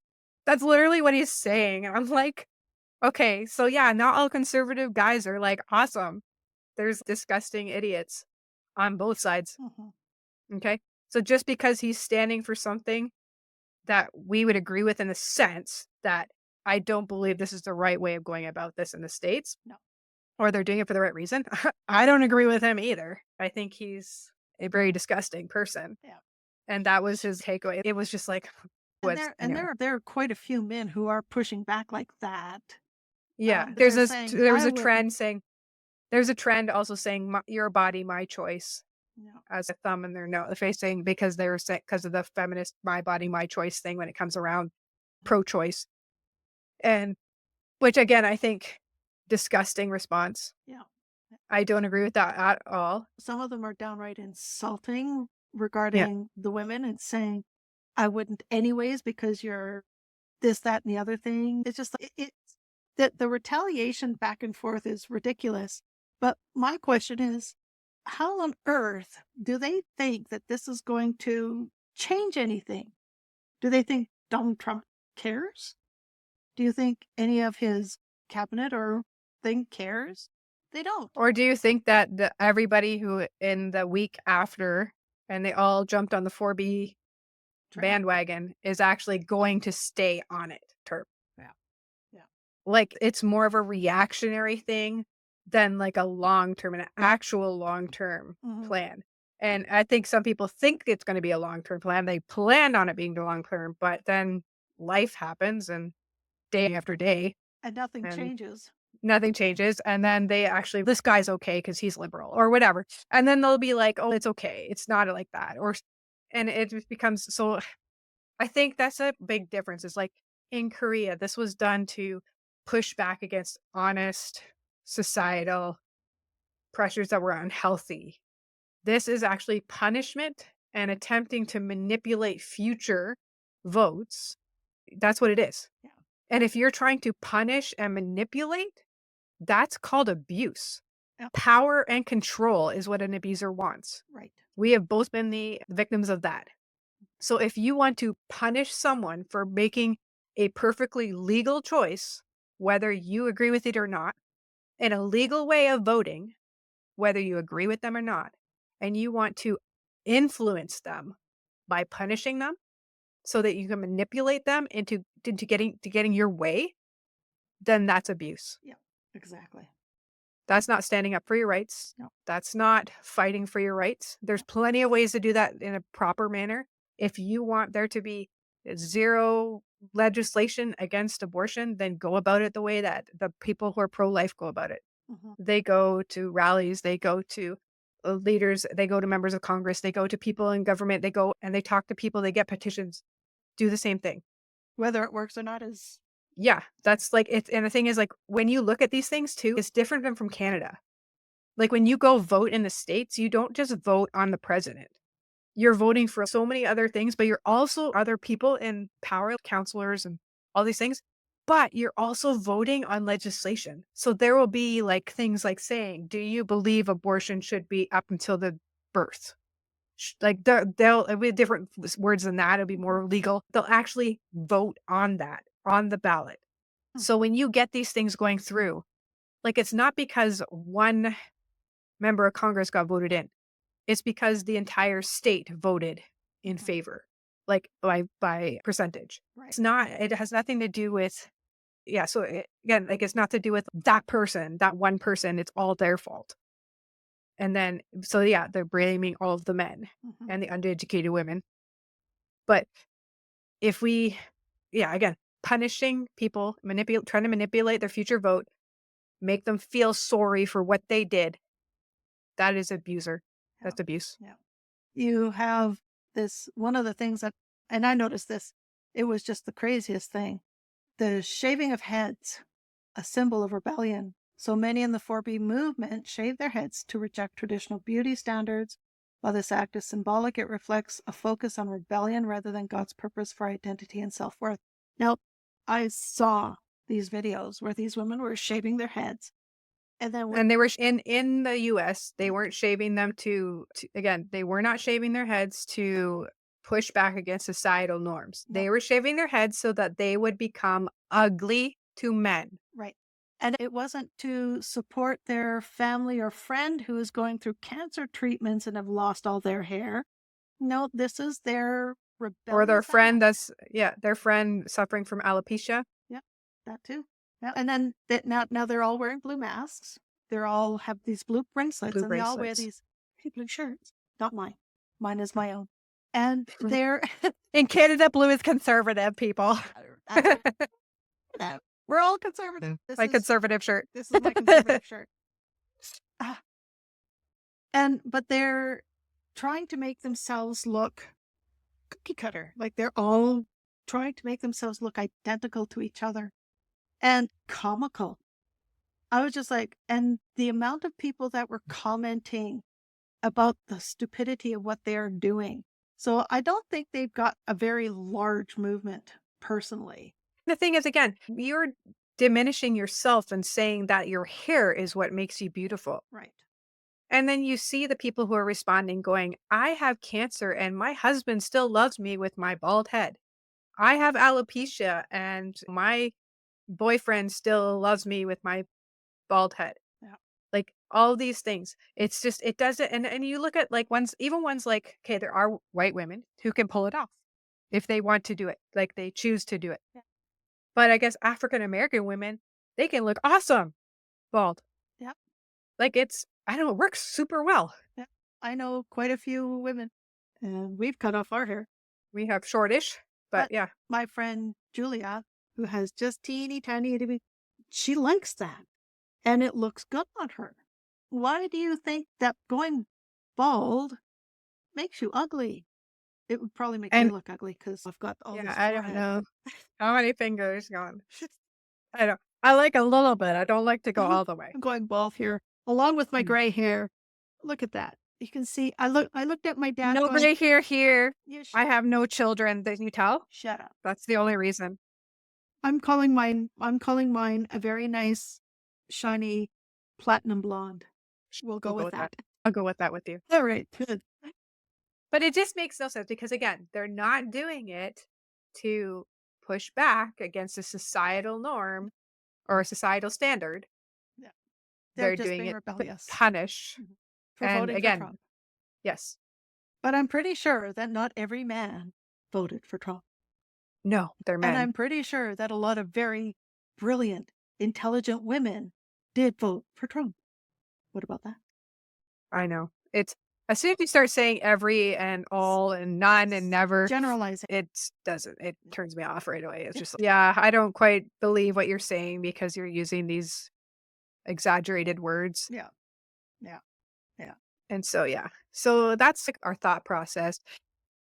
B: That's literally what he's saying. And I'm like, okay, so yeah, not all conservative guys are like awesome. There's disgusting idiots on both sides.
C: Mm-hmm.
B: Okay. So just because he's standing for something that we would agree with in the sense that I don't believe this is the right way of going about this in the States.
C: No.
B: Or they're doing it for the right reason. I don't agree with him either. I think he's a very disgusting person.
C: Yeah.
B: And that was his takeaway. It was just like,
C: there are quite a few men who are pushing back like that.
B: Yeah.
C: There
B: was a trend saying, there's a trend also saying your body, my choice.
C: Yeah.
B: As a thumb in their face saying because they were saying because of the feminist my body my choice thing when it comes around pro-choice, and which again I think disgusting response.
C: Yeah.
B: I don't agree with that at all.
C: Some of them are downright insulting regarding the women and saying I wouldn't anyways because you're this, that, and the other thing. It's just that the retaliation back and forth is ridiculous. But my question is, how on earth do they think that this is going to change anything? Do they think Donald Trump cares? Do you think any of his cabinet or thing cares? They don't.
B: Or do you think that everybody who in the week after and they all jumped on the 4B bandwagon is actually going to stay on it?
C: Yeah.
B: Like it's more of a reactionary thing than like a an actual long-term plan. And I think some people think it's going to be a long-term plan. They plan on it being the long-term, but then life happens and day after day.
C: And nothing changes.
B: Nothing changes. And then they actually, this guy's okay because he's liberal or whatever. And then they'll be like, oh, it's okay. It's not like that. And it just becomes so, I think that's a big difference. It's like in Korea, this was done to push back against honest societal pressures that were unhealthy. This is actually punishment and attempting to manipulate future votes. That's what it is.
C: Yeah.
B: And if you're trying to punish and manipulate, that's called abuse.
C: Yeah.
B: Power and control is what an abuser wants.
C: Right.
B: We have both been the victims of that. So if you want to punish someone for making a perfectly legal choice, whether you agree with it or not, in a legal way of voting, whether you agree with them or not, and you want to influence them by punishing them so that you can manipulate them into getting your way, then that's abuse.
C: Yeah, exactly.
B: That's not standing up for your rights.
C: No.
B: That's not fighting for your rights. There's plenty of ways to do that in a proper manner. If you want there to be zero legislation against abortion, then go about it the way that the people who are pro-life go about it.
C: Mhm.
B: They go to rallies, they go to leaders, they go to members of Congress, they go to people in government, they go and they talk to people, they get petitions. Do the same thing.
C: Whether it works or not is
B: Yeah, that's like it's and the thing is, like, when you look at these things too, it's different than from Canada. Like, when you go vote in the States, you don't just vote on the president. You're voting for so many other things, but you're also other people in power, counselors and all these things, but you're also voting on legislation. So there will be, like, things like saying, "Do you believe abortion should be up until the birth?" Like, it'll be different words than that, it'll be more legal. They'll actually vote on that, on the ballot.
C: Hmm.
B: So when you get these things going through, like, it's not because one member of Congress got voted in. It's because the entire state voted in
C: Mhm.
B: favor, like, by percentage.
C: Right.
B: It's not it has nothing to do with yeah, so, again, like, it's not to do with that person, that one person, it's all their fault. And then so, yeah, they're blaming all of the men
C: Mhm.
B: and the undereducated women. But if we yeah, again, punishing people, trying to manipulate their future vote, make them feel sorry for what they did, that is abuser.
C: Yeah.
B: That's abuse.
C: Yeah. You have this one of the things that, and I noticed this, it was just the craziest thing. The shaving of heads, a symbol of rebellion. So many in the 4B movement shave their heads to reject traditional beauty standards. While this act is symbolic, it reflects a focus on rebellion rather than God's purpose for identity and self worth. Now, I saw these videos where these women were shaving their heads. And then when
B: And they were in the US, they weren't shaving them to again, they were not shaving their heads to push back against societal norms.
C: no,
B: They were shaving their heads so that they would become ugly to men.
C: right. And it wasn't to support their family or friend who is going through cancer treatments and have lost all their hair. No, this is their
B: Or their
C: rebellious
B: friend
C: act.
B: that's yeah, their friend suffering from alopecia.
C: Yep, that too. Yeah, and then that now they're all wearing blue masks. They're all have these blue bracelets,
B: Blue
C: and they all wear
B: bracelets.
C: these blue shirts. Not mine. Mine is my own. And they're
B: In Canada, blue is conservative, people.
C: that's that. We're all conservative.
B: My conservative shirt.
C: This is my conservative shirt. Ah, but they're trying to make themselves look cookie cutter. Like they're all trying to make themselves look identical to each other and comical. I was just like, and the amount of people that were commenting about the stupidity of what they're doing. So I don't think they've got a very large movement personally.
B: The thing is, again, you're diminishing yourself and saying that your hair is what makes you beautiful.
C: Right.
B: And then you see the people who are responding going, I have cancer and my husband still loves me with my bald head. I have alopecia and my boyfriend still loves me with my bald head.
C: Yeah.
B: Like all these things. It's just, it doesn't. And you look at like even ones like, okay, there are white women who can pull it off if they want to do it, like they choose to do it.
C: Yeah.
B: But I guess African American women, they can look awesome bald.
C: Yeah.
B: Like I don't know, it works super well.
C: Yeah. I know quite a few women and we've cut off our hair.
B: We have shortish, but yeah.
C: My friend Julia, who has just teeny tiny, she likes that and it looks good on her. Why do you think that going bald makes you ugly? It would probably make me
B: And
C: look ugly because I've got all
B: yeah,
C: this
B: I don't
C: forehead.
B: know how many fingers gone. I don't. I like a little bit. I don't like to go all the way.
C: I'm going bald here, along with my
B: Mm.
C: gray hair. Look at that. You can see. I looked at my dad.
B: No
C: going,
B: gray hair here.
C: "You
B: I have no children. That you tell?
C: shut up."
B: That's the only reason.
C: I'm calling mine. I'm calling mine a very nice, shiny, platinum blonde. We'll go with that.
B: I'll go with that with you.
C: All right, good.
B: But it just makes no sense because again, they're not doing it to push back against a societal norm or a societal standard.
C: Yeah.
B: They're
C: just
B: doing
C: being
B: it to
C: rebellious
B: punish.
C: for
B: And
C: voting
B: again,
C: for Trump.
B: yes.
C: But I'm pretty sure that not every man voted for Trump.
B: No, they're
C: And
B: men.
C: I'm pretty sure that a lot of very brilliant, intelligent women did vote for Trump. What about that?
B: I know. It's as soon as you start saying every and all and none and never,
C: Generalizing.
B: it doesn't. It turns me off right away. It's just, yeah, I don't quite believe what you're saying because you're using these exaggerated words.
C: Yeah. Yeah. Yeah.
B: And so, yeah. So that's like our thought process.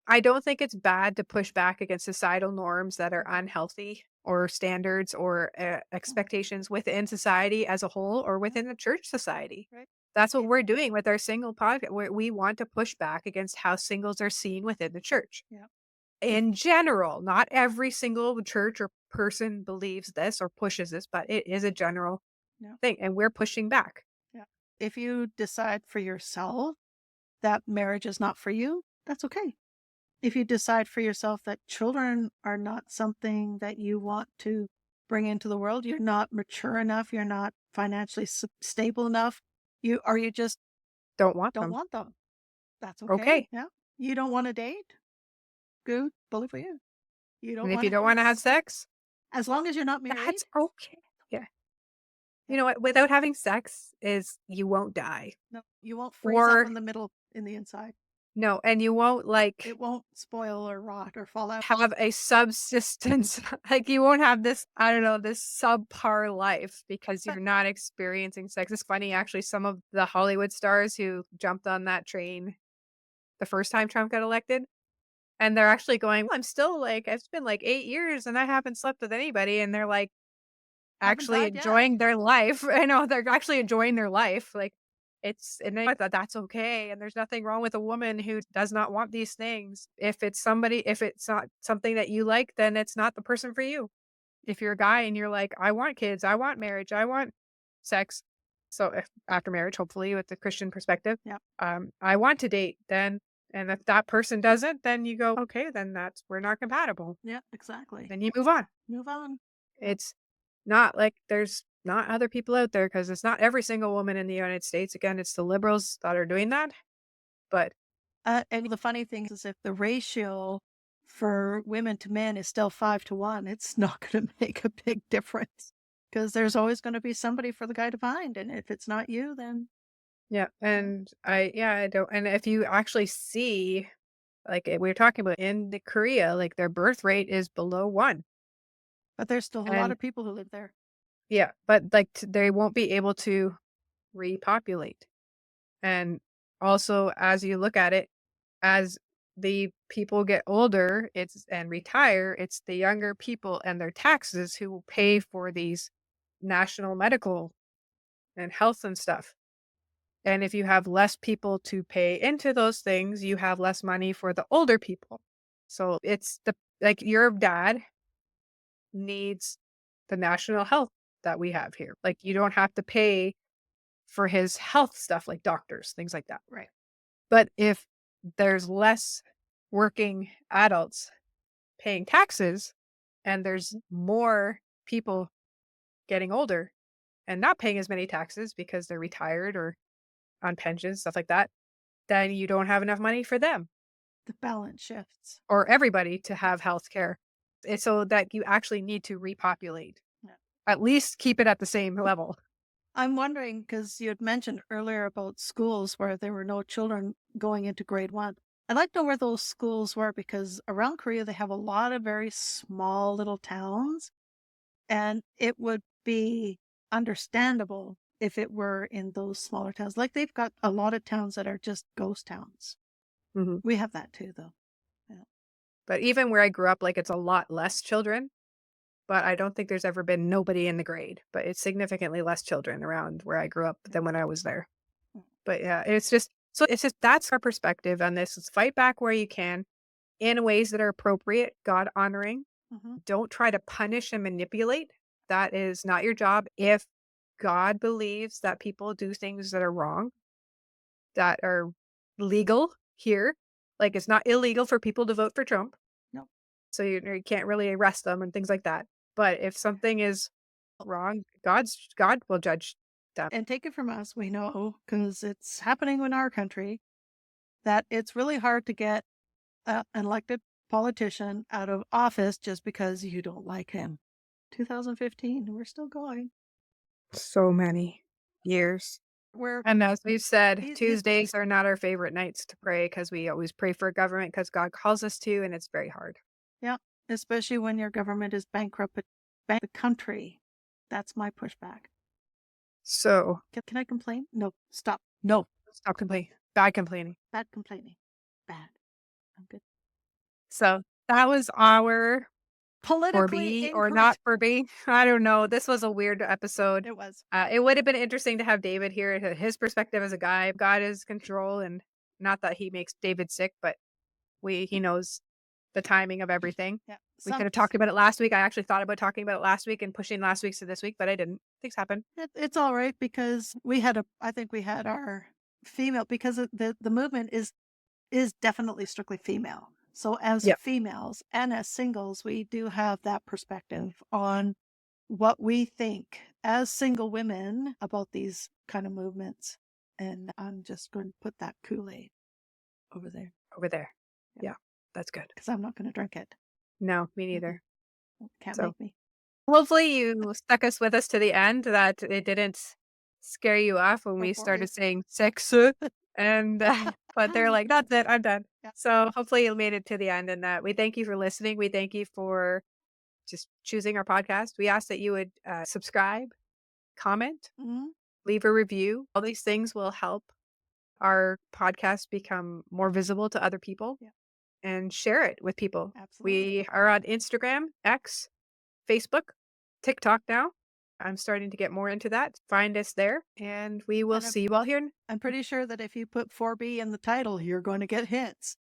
B: I don't think it's bad to push back against societal norms that are unhealthy or standards or expectations within society as a whole or within the church society.
C: Right.
B: That's what we're doing with our single podcast. We want to push back against how singles are seen within the church
C: Yeah.
B: in general. Not every single church or person believes this or pushes this, but it is a general
C: Yeah.
B: thing. And we're pushing back.
C: Yeah. If you decide for yourself that marriage is not for you, that's okay. If you decide for yourself that children are not something that you want to bring into the world, you're not mature enough, you're not financially stable enough, you just
B: Don't want
C: don't
B: them.
C: want them. That's okay.
B: Okay.
C: Yeah. You don't want to date? Good. Bully for you. You
B: And
C: don't
B: if
C: want
B: you
C: to
B: don't want to have sex,
C: as long as you're not married.
B: that's okay. Yeah.
C: Yeah.
B: You know what? Without having sex is you won't die.
C: No, you won't freeze up
B: Or
C: in the middle in the inside.
B: no, and you won't
C: It
B: like
C: won't spoil or rot or fall out.
B: have a subsistence. Like you won't have this, I don't know, this subpar life because
C: But
B: you're not experiencing sex. It's funny, actually, some of the Hollywood stars who jumped on that train the first time Trump got elected, and they're actually going, "Well, I'm still like, it's been like 8 years and I haven't slept with anybody." And they're like,
C: haven't
B: actually
C: died yet.
B: enjoying their life. I know they're actually enjoying their life. Like and I thought that's okay. And there's nothing wrong with a woman who does not want these things. If it's not something that you like, then it's not the person for you. If you're a guy and you're like, I want kids, I want marriage, I want sex. So if after marriage, hopefully with the Christian perspective,
C: Yeah.
B: I want to date then. And if that person doesn't, then you go, okay, then we're not compatible.
C: Yeah, exactly.
B: Then you move on.
C: Move on. Yeah.
B: It's not like there's not other people out there because it's not every single woman in the United States. Again, it's the liberals that are doing that. But
C: And the funny thing is, if the ratio for women to men is still 5 to 1, it's not going to make a big difference because there's always going to be somebody for the guy to find. And if it's not you, then
B: yeah, I don't. And if you actually see, like we were talking about in the Korea, like their birth rate is below 1.
C: but there's still a lot
B: And
C: of people who live there.
B: yeah, but like they won't be able to repopulate. And also, as you look at it, as the people get older, it's and retire, it's the younger people and their taxes who will pay for these national medical and health and stuff. And if you have less people to pay into those things, you have less money for the older people. So it's the like your dad needs the national health that we have here. Like you don't have to pay for his health stuff like doctors, things like that.
C: Right.
B: But if there's less working adults paying taxes and there's more people getting older and not paying as many taxes because they're retired or on pensions, stuff like that, then you don't have enough money for them
C: The balance shifts.
B: or everybody to have health care. It's so that you actually need to repopulate.
C: Yeah.
B: At least keep it at the same level.
C: I'm wondering because you had mentioned earlier about schools where there were no children going into grade 1. I'd like to know where those schools were because around Korea they have a lot of very small little towns, and it would be understandable if it were in those smaller towns. Like they've got a lot of towns that are just ghost towns.
B: Mhm.
C: We have that too, though. Yeah.
B: But even where I grew up, like it's a lot less children. But I don't think there's ever been nobody in the grade, but it's significantly less children around where I grew up than when I was there.
C: Mm.
B: But yeah, it's just that's our perspective on this. Is fight back where you can in ways that are appropriate, God honoring.
C: Mm-hmm.
B: Don't try to punish and manipulate. That is not your job. If God believes that people do things that are wrong, that are legal here, like it's not illegal for people to vote for Trump.
C: No.
B: So you can't really arrest them and things like that. But if something is wrong, God will judge them.
C: And take it from us, we know because it's happening in our country. that it's really hard to get an elected politician out of office just because you don't like him. 2015, we're still going.
B: So many years.
C: We're
B: And as we've said,
C: He's-
B: Tuesdays are not our favorite nights to pray because we always pray for government because God calls us to, and it's very hard.
C: Yeah, especially when your government is bankrupt the country. That's my pushback.
B: So
C: Can I complain? No, stop. No,
B: stop complaining. Bad complaining.
C: bad complaining. Bad. I'm good.
B: So that was our
C: Politically
B: 4B or
C: incorrect.
B: not 4B. I don't know. This was a weird episode.
C: It was.
B: It would have been interesting to have David here, his perspective as a guy. God is control, and not that he makes David sick, but he knows the timing of everything.
C: Yeah.
B: We could have talked about it last week. I actually thought about talking about it last week and pushing last week's to this week, but I didn't. Things happen.
C: It's all right because I think we had our female, because the movement is definitely strictly female. So as
B: Yep.
C: females and as singles, we do have that perspective on what we think as single women about these kind of movements. And I'm just going to put that Kool-Aid over there
B: Over there.
C: Yeah.
B: Yeah, that's good.
C: because I'm not going to drink it.
B: No, me neither.
C: Can't
B: So-
C: make me.
B: Hopefully you stuck us with us to the end, that it didn't scare you off when we
C: Before
B: started
C: you-
B: saying sex. And but they're like, that's it, I'm done.
C: Yeah.
B: So hopefully you made it to the end, and that we thank you for listening. We thank you for just choosing our podcast. We ask that you would subscribe, comment,
C: Mhm.
B: leave a review. All these things will help our podcast become more visible to other people.
C: Yeah.
B: And share it with people.
C: Absolutely.
B: We are on Instagram, X, Facebook, TikTok now. I'm starting to get more into that. Find us there, and we will
C: And if-
B: see you all here.
C: I'm pretty sure that if you put 4B in the title, you're going to get hits.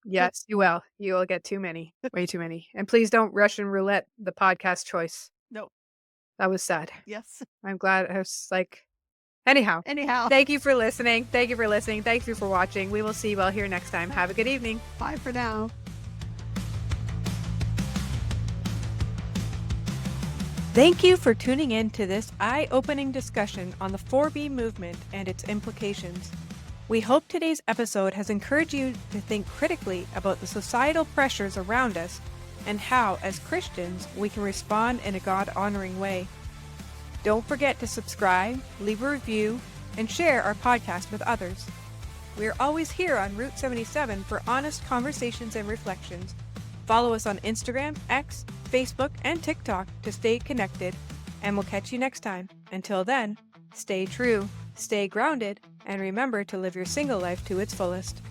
B: Yes, you will. You will get too many, way too many. And please don't Russian roulette the podcast choice.
C: No.
B: That was sad.
C: Yes.
B: I'm glad I was like, anyhow.
C: Anyhow,
B: Thank you for listening. Thank you for listening. Thank you for watching. We will see you all here next time. Have a good evening.
C: bye for now.
B: Thank you for tuning in to this eye-opening discussion on the 4B movement and its implications. We hope today's episode has encouraged you to think critically about the societal pressures around us and how, as Christians, we can respond in a God-honoring way. Don't forget to subscribe, leave a review, and share our podcast with others. We are always here on Route 77 for honest conversations and reflections. Follow us on Instagram, X, Facebook, and TikTok to stay connected, and we'll catch you next time. Until then, stay true, stay grounded, and remember to live your single life to its fullest.